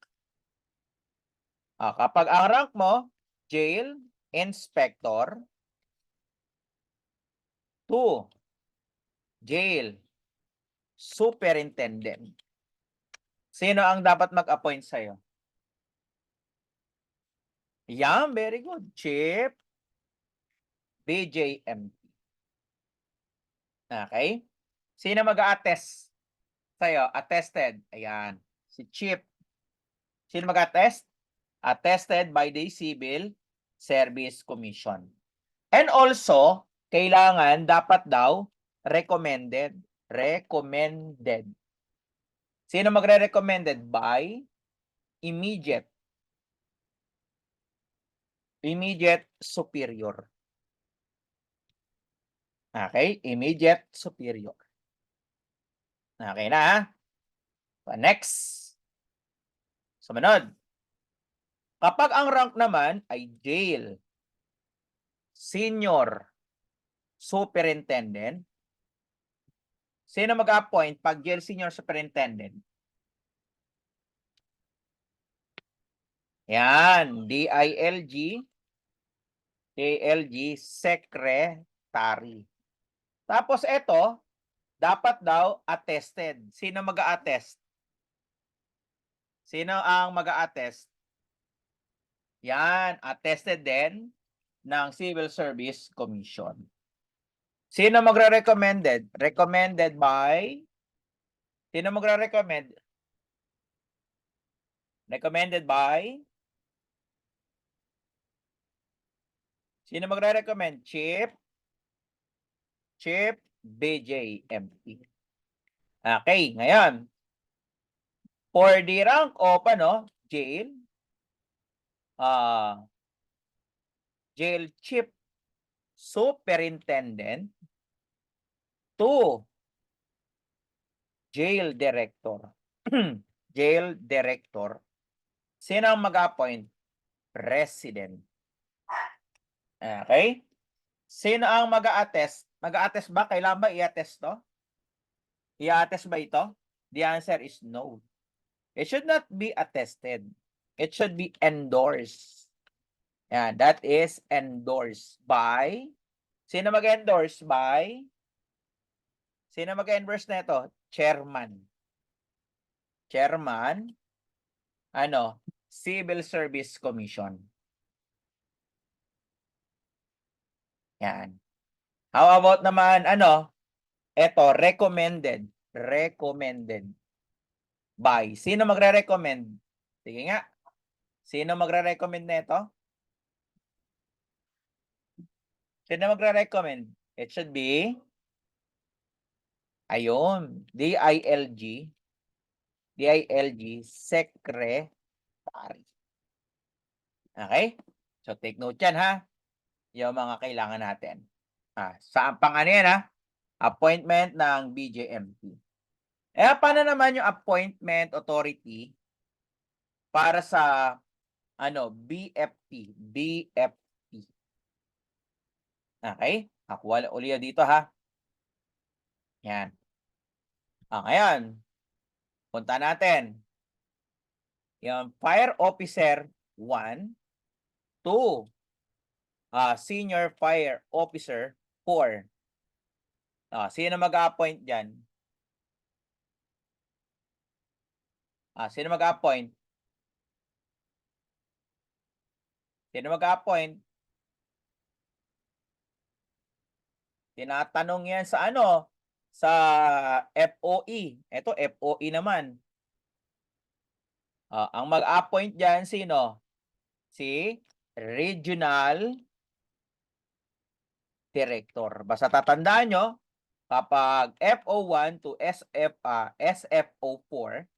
Kapag ang rank mo, jail inspector, 2, jail superintendent. Sino ang dapat mag-appoint sa'yo? Yan, very good. Chief BJMP. Okay? Sino mag-a-attest sa'yo? Attested. Ayan. Si Chief. Sino mag-attest? Attested by the Civil Service Commission. And also, kailangan, dapat daw, recommended. Recommended. Sino magre-recommended? By immediate superior. Okay? Immediate superior. Okay na ha? Next. Sumunod. Kapag ang rank naman ay jail senior superintendent, sino mag-appoint pag jail senior superintendent? Yan, DILG, KLG secretary. Tapos ito, dapat daw attested. Sino mag-a-attest? Sino ang mag-a-attest? Yan, attested din ng Civil Service Commission. Sino magre-recommended? Recommended by? Sino magre-recommend? Recommended by? Sino magre-recommend? Chief BJMP. Okay, ngayon. For the rank of jail, jail chief superintendent, 2, jail director. Jail director. Sino ang mag-appoint? President. Okay? Sino ang mag-a-attest? Mag-a-attest ba? Kailangan ba i-attest to? I-attest ba ito? The answer is no. It should not be attested. It should be endorsed. Yeah, that is endorsed by. Sino mag-endorse? By? Sino mag-endorse na ito? Chairman. Chairman, Civil Service Commission. Yan. How about naman, ito, recommended. Recommended by. Sino magre-recommend? Sige nga. Sino magre-recommend na ito? Sino magre-recommend? It should be, ayun, DILG secretary. Okay? So, take note yan, ha? Yung mga kailangan natin. Saan pang yan, appointment ng BJMP. Paano naman yung appointment authority para sa BFP? BFP. Okay? Nakuha ulit dito, ha? Yan. Ngayon, punta natin. Yung Fire Officer 1, 2, Senior Fire Officer 4. Sino mag-appoint dyan? Sino mag-appoint? Sino mag-appoint? Tinatanong yan sa sa FOE. Ito, FOE naman. Ang mag-appoint dyan, sino? Si Regional Director. Basta tatandaan nyo, Kapag FO1 to SFO4,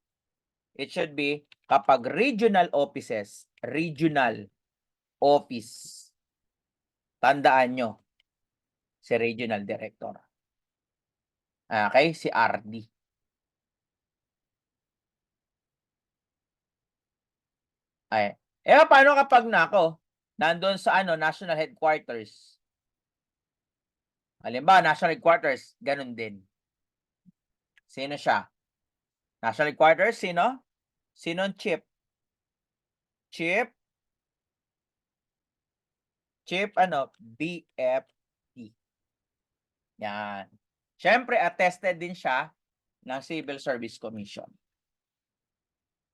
it should be kapag regional offices, regional office. Tandaan nyo, si regional director. Okay, si RD. Ay. Paano kapag nandun sa national headquarters? Halimbawa, national headquarters, ganun din. Sino siya? National headquarters, sino? Sinong chief? Chief BFP. Yan. Siyempre, attested din siya ng Civil Service Commission.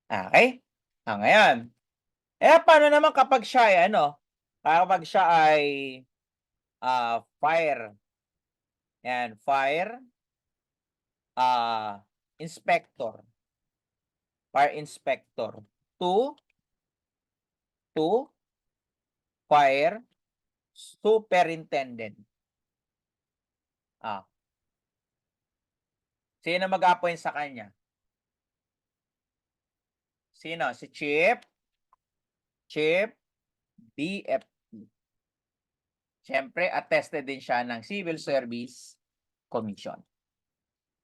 Okay? Ngayon. Paano naman kapag siya ay kapag siya ay fire. Yan, fire inspector. Fire inspector. To fire superintendent. Sino mag-appoint sa kanya? Sino? Si Chief BFP. Siyempre, attested din siya ng Civil Service Commission.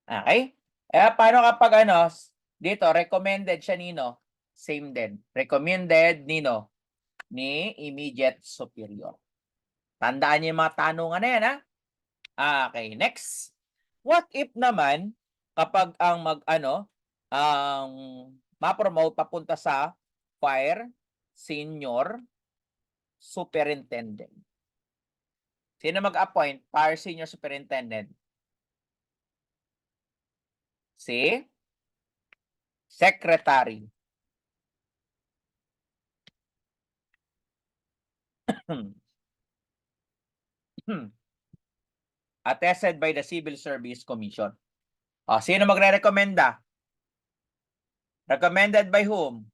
Okay? Paano kapag dito, recommended siya nino? Same din. Recommended nino? Ni immediate superior. Tandaan niyo yung mga tanungan na yan, ha? Okay, next. What if naman kapag ang ang ma-promote papunta sa fire senior superintendent? Sino mag-appoint fire senior superintendent? Si secretary. Attested by the Civil Service Commission. Sino magre-recommenda? Recommended by whom?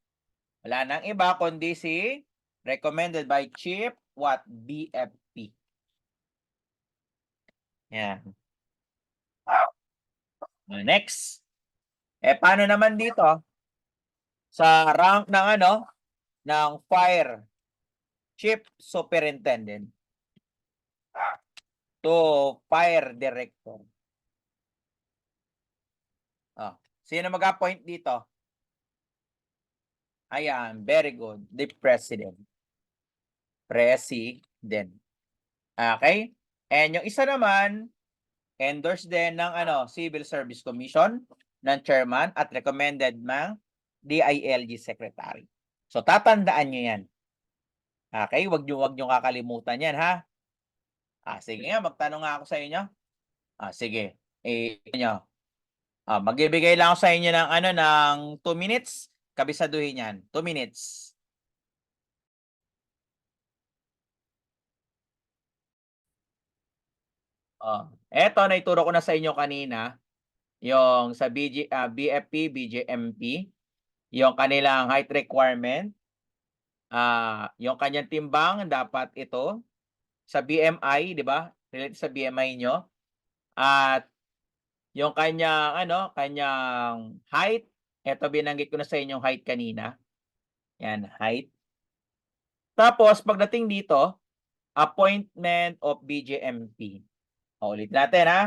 Wala nang iba kundi si recommended by Chief BFP. Yan. Next. Paano naman dito? Sa rank ng ng fire chief superintendent to fire director. Sino mag-appoint dito? Ayan, very good. The president. President. Okay? And yung isa naman, endorsed din ng Civil Service Commission, ng chairman at recommended ng DILG secretary. So tatandaan nyo yan. Okay? Wag nyo kakalimutan yan, ha? Sige nga, magtanong nga ako sa inyo. Sige. Magbibigay lang ako sa inyo ng ng 2 minutes. Kabisaduhin yan. 2 minutes. Eto, naituro ko na sa inyo kanina. Yung sa BFP, BJMP. Yung kanilang height requirement. Yung kanyang timbang, dapat ito. Sa BMI, di ba? Related sa BMI nyo. At yung kanyang, kanyang height. Ito, binanggit ko na sa inyong height kanina. Yan, height. Tapos, pagdating dito, appointment of BJMP. Ulit natin, ha?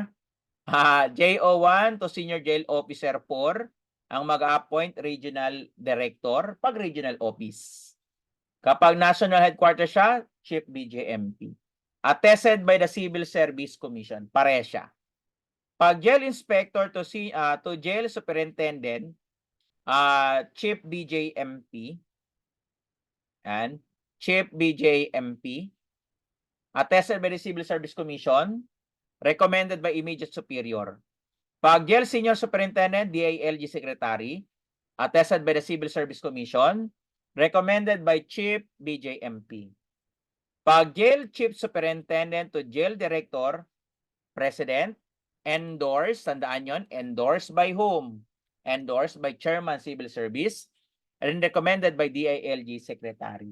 JO1 to Senior Jail Officer 4 ang mag-appoint regional director pag regional office. Kapag national headquarters siya, Chief BJMP. Attested by the Civil Service Commission. Pare siya. Pag jail inspector to jail superintendent, Chief BJMP. And Chief BJMP. Attested by the Civil Service Commission. Recommended by immediate superior. Pag jail senior superintendent, DILG secretary. Attested by the Civil Service Commission. Recommended by Chief BJMP. Pag jail chief superintendent to jail director, president, endorsed, tandaan yon, endorsed by whom? Endorsed by chairman civil service, and recommended by DILG secretary.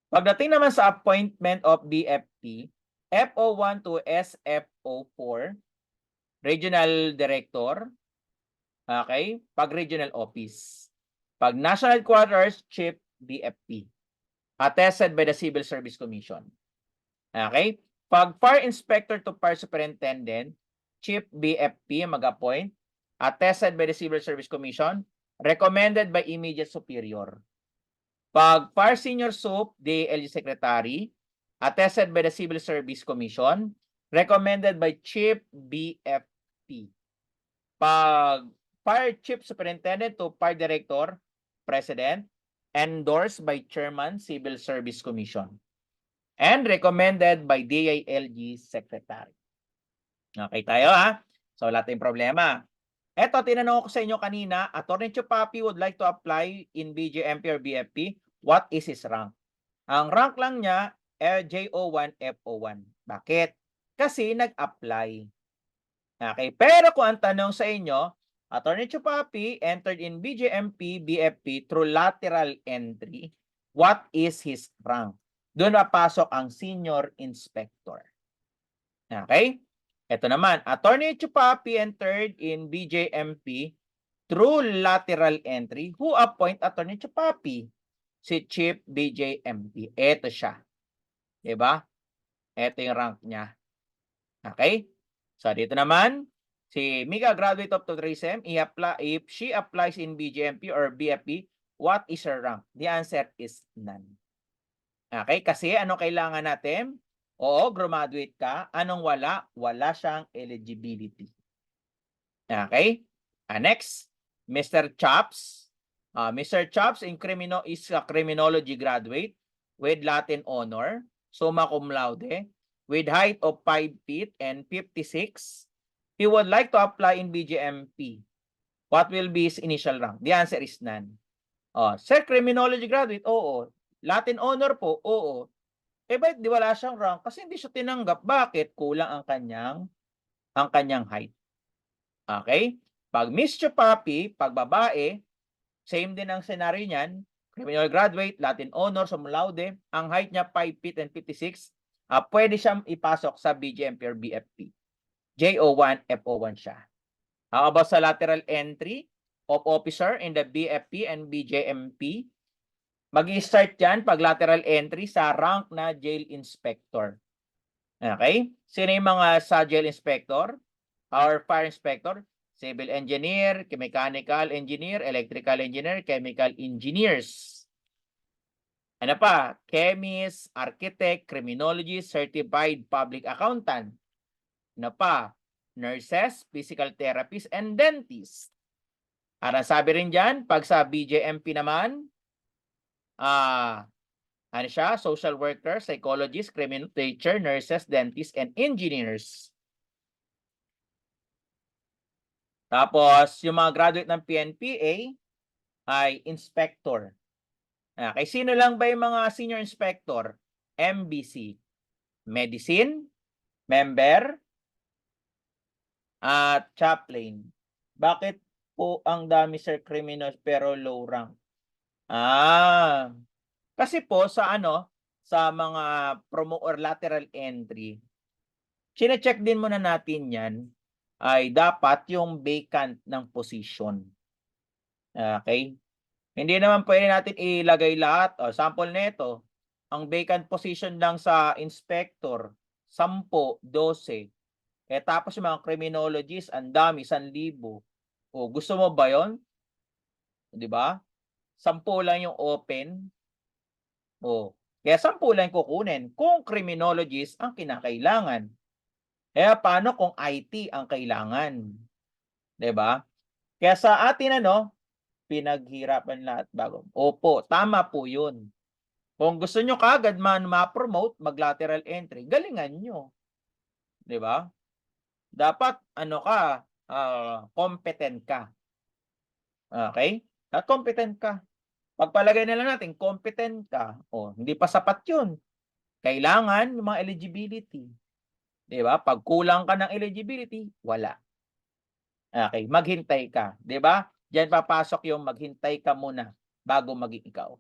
Pagdating naman sa appointment of BFP, FO1 to SFO4, regional director. Okay? Pag regional office. Pag national headquarters, chief BFP. Attested by the Civil Service Commission. Okay? Pag fire inspector to fire superintendent, chief BFP mag-appoint. Attested by the Civil Service Commission. Recommended by immediate superior. Pag fire senior SOP, DLG secretary, attested by the Civil Service Commission, recommended by chief BFP. Pag fire chief superintendent to fire director, president, endorsed by chairman Civil Service Commission, and recommended by DILG secretary. Okay tayo ha? So wala tayong problema. Eto, tinanong ko sa inyo kanina, Attorney Chupapi would like to apply in BJMP or BFP. What is his rank? Ang rank lang niya, JO1, FO1. Bakit? Kasi nag-apply. Okay, pero kung ang tanong sa inyo, Attorney Chupapi entered in BJMP, BFP through lateral entry. What is his rank? Doon napasok ang senior inspector. Okay? Ito naman, Attorney Chupapi entered in BJMP through lateral entry. Who appoint Attorney Chupapi? Si Chief BJMP. Ito siya. Diba? Ito yung rank niya. Okay? So, dito naman, si Mika, graduate of tourism, if she applies in BJMP or BFP, what is her rank? The answer is none. Okay? Kasi ano kailangan natin? Oo, graduate ka. Anong wala? Wala siyang eligibility. Okay? Next, Mr. Chops. Mr. Chops is a criminology graduate with Latin honor, summa cum laude, with height of 5 feet and 56. He would like to apply in BJMP. What will be his initial rank? The answer is none. Sir, criminology graduate? Oo. Latin honor po? Oo. Bakit di wala siyang rank? Kasi hindi siya tinanggap. Bakit? Kulang ang kanyang height. Okay? Pag Miss Chupapi, pag babae, same din ang scenario niyan. Criminal graduate, Latin honor, summa laude. Ang height niya 5 feet and 56. Pwede siyang ipasok sa BJMP or BFP. JO1, FO1 siya. How about sa lateral entry of officer in the BFP and BJMP? Mag-i-start yan pag lateral entry sa rank na jail inspector. Okay? Sino yung mga sa jail inspector? Or fire inspector? Civil engineer, mechanical engineer, electrical engineer, chemical engineers. Ano pa? Chemist, architect, criminologist, certified public accountant. Ano pa? Nurses, physical therapists, and dentists. At sabi rin dyan, pag sa BJMP naman, ano siya? Social worker, psychologist, criminal teacher, nurses, dentists, and engineers. Tapos, yung mga graduate ng PNPA ay inspector. Okay, sino lang ba yung mga senior inspector? MBC. Medicine, member, at chaplain. Bakit po ang dami, sir, criminal pero low rank? Kasi po sa mga promo or lateral entry, chine-check din muna natin yan ay dapat yung vacant ng position. Okay? Hindi naman pwede natin ilagay lahat. Sample nito, ang vacant position lang sa inspector, 10, 12. Tapos yung mga criminologists, ang dami, 1,000. Gusto mo ba yon? Di ba? 10 lang yung open. Kaya 10 lang kukunin kung criminologist ang kinakailangan. Paano kung IT ang kailangan? Di ba? Kaya sa atin, pinaghirapan lahat bago. Opo, tama po yun. Kung gusto nyo kagad ma-promote, mag-lateral entry, galingan nyo. Di ba? Dapat, competent ka. Okay? At competent ka. Pagpalagay na lang natin, competent ka. Hindi pa sapat yun. Kailangan yung mga eligibility. Di ba? Pag kulang ka ng eligibility, wala. Okay, maghintay ka. Di ba? Diyan papasok yung maghintay ka muna bago maging ikaw.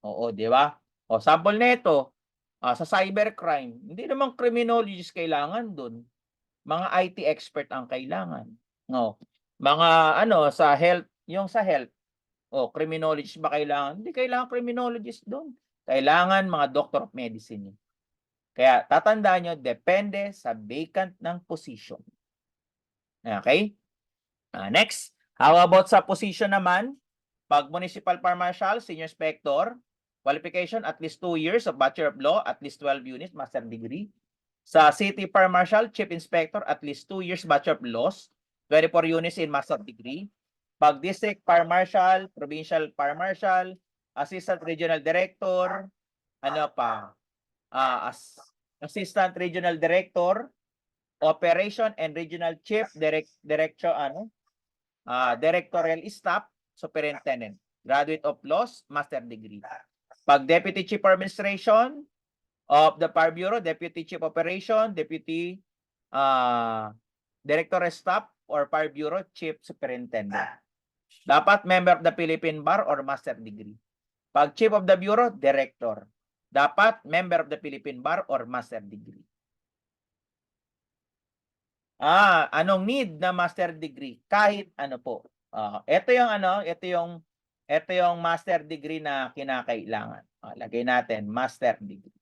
Oo, di ba? Sample nito, sa cybercrime, hindi naman criminologist kailangan dun. mga IT expert ang kailangan. No. Mga sa health, yung sa health, criminologist ba kailangan? Hindi kailangan criminologist doon. Kailangan mga doctor of medicine. Kaya tatandaan nyo, depende sa vacant ng position. Okay? Next, how about sa position naman? Pag municipal fire marshal, senior inspector, qualification at least 2 years of Bachelor of Law, at least 12 units, master degree. Sa city fire marshal, chief inspector, at least 2 years Bachelor of Laws, 24 units in master degree. Pag district fire marshal, provincial fire marshal, assistant regional director, assistant regional director, operation and regional chief directorial staff, superintendent, graduate of laws, master degree. Pag deputy chief administration of the fire bureau, deputy chief operation, deputy director staff or fire bureau chief superintendent. Dapat member of the Philippine Bar or master degree. Pag chief of the bureau, director. Dapat member of the Philippine Bar or master degree. Anong need na master degree? Kahit ano po. Ito yung master degree na kinakailangan. Lagay natin master degree.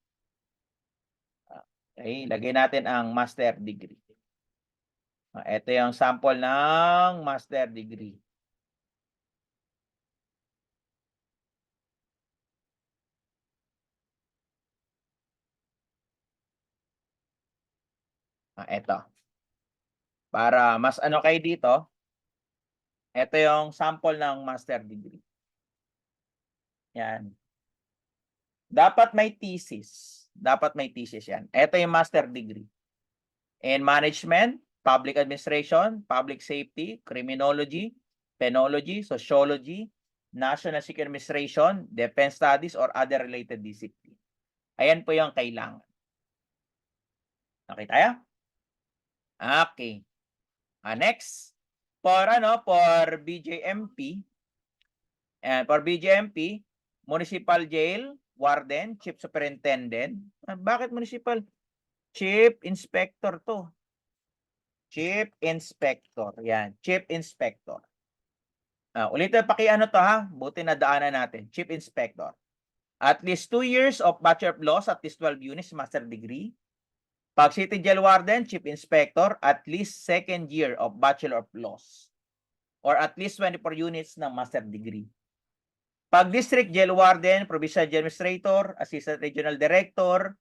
Okay, lagay natin ang master degree. Ito yung sample ng master degree. Ito. Para mas kayo dito, ito yung sample ng master degree. Yan. Dapat may thesis. Dapat may thesis yan. Ito yung master degree. In management, public administration, public safety, criminology, penology, sociology, national security administration, defense studies, or other related discipline. Ayan po yung kailangan. Okay tayo? Okay. Next, for BJMP, and for BJMP, municipal jail, warden, chief superintendent. Bakit municipal? Chief inspector to. Chief inspector. Yan, chief inspector. Ulitin pakiano to ha. Buti na daanan natin. Chief inspector. At least 2 years of Bachelor of Laws, at least 12 units, master degree. Pag city jail warden, chief inspector, at least 2nd year of Bachelor of Laws. Or at least 24 units ng master degree. Pag district jail warden, provincial jail administrator, assistant regional director,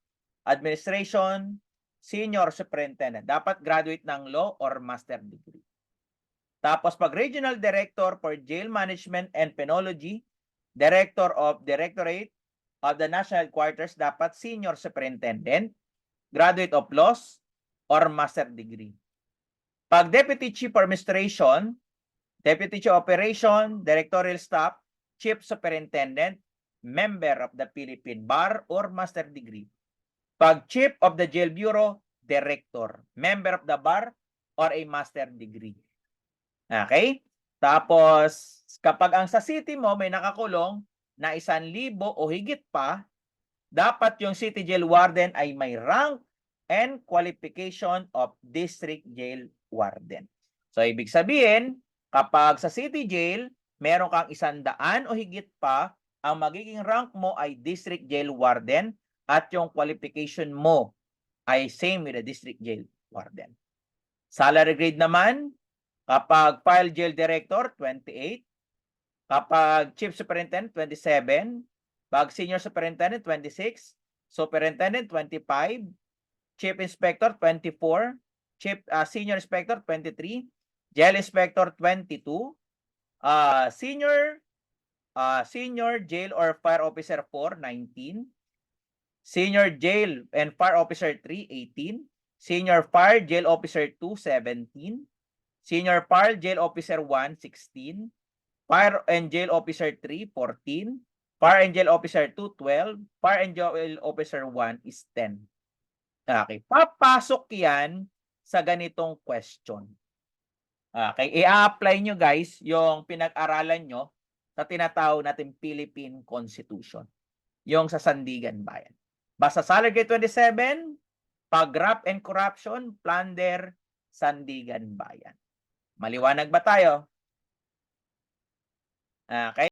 administration, senior superintendent, dapat graduate ng law or master degree. Tapos pag regional director for jail management and penology, director of directorate of the national headquarters, dapat senior superintendent, graduate of laws or master degree. Pag deputy chief administration, deputy chief operation, directorial staff, chief superintendent, member of the Philippine Bar or master degree. Pag chief of the jail bureau, director, member of the bar or a master degree. Okay? Tapos kapag ang sa city mo may nakakulong na 1,000 o higit pa, dapat yung city jail warden ay may rank and qualification of district jail warden. So ibig sabihin, kapag sa city jail meron kang 100 o higit pa, ang magiging rank mo ay district jail warden at yung qualification mo ay same with the district jail warden. Salary grade naman, kapag file jail director, 28. Kapag chief superintendent, 27. Pag senior superintendent, 26. Superintendent, 25. Chief inspector, 24. Senior inspector, 23. Jail inspector, 22. Senior jail or fire officer 4, 19. Senior jail and fire officer 3, 18. Senior fire jail officer 2, 17. Senior fire jail officer 1, 16. Fire and jail officer 3, 14. Fire and jail officer 2, 12. Fire and jail officer 1 is 10. Okay, papasok yan sa ganitong question. Okay, i-apply nyo guys yung pinag-aralan nyo sa tinatawag natin Philippine Constitution. Yung sa Sandigan Bayan. Basta salary grade 27, pag graft and corruption, plunder, Sandigan Bayan. Maliwanag ba tayo? Okay.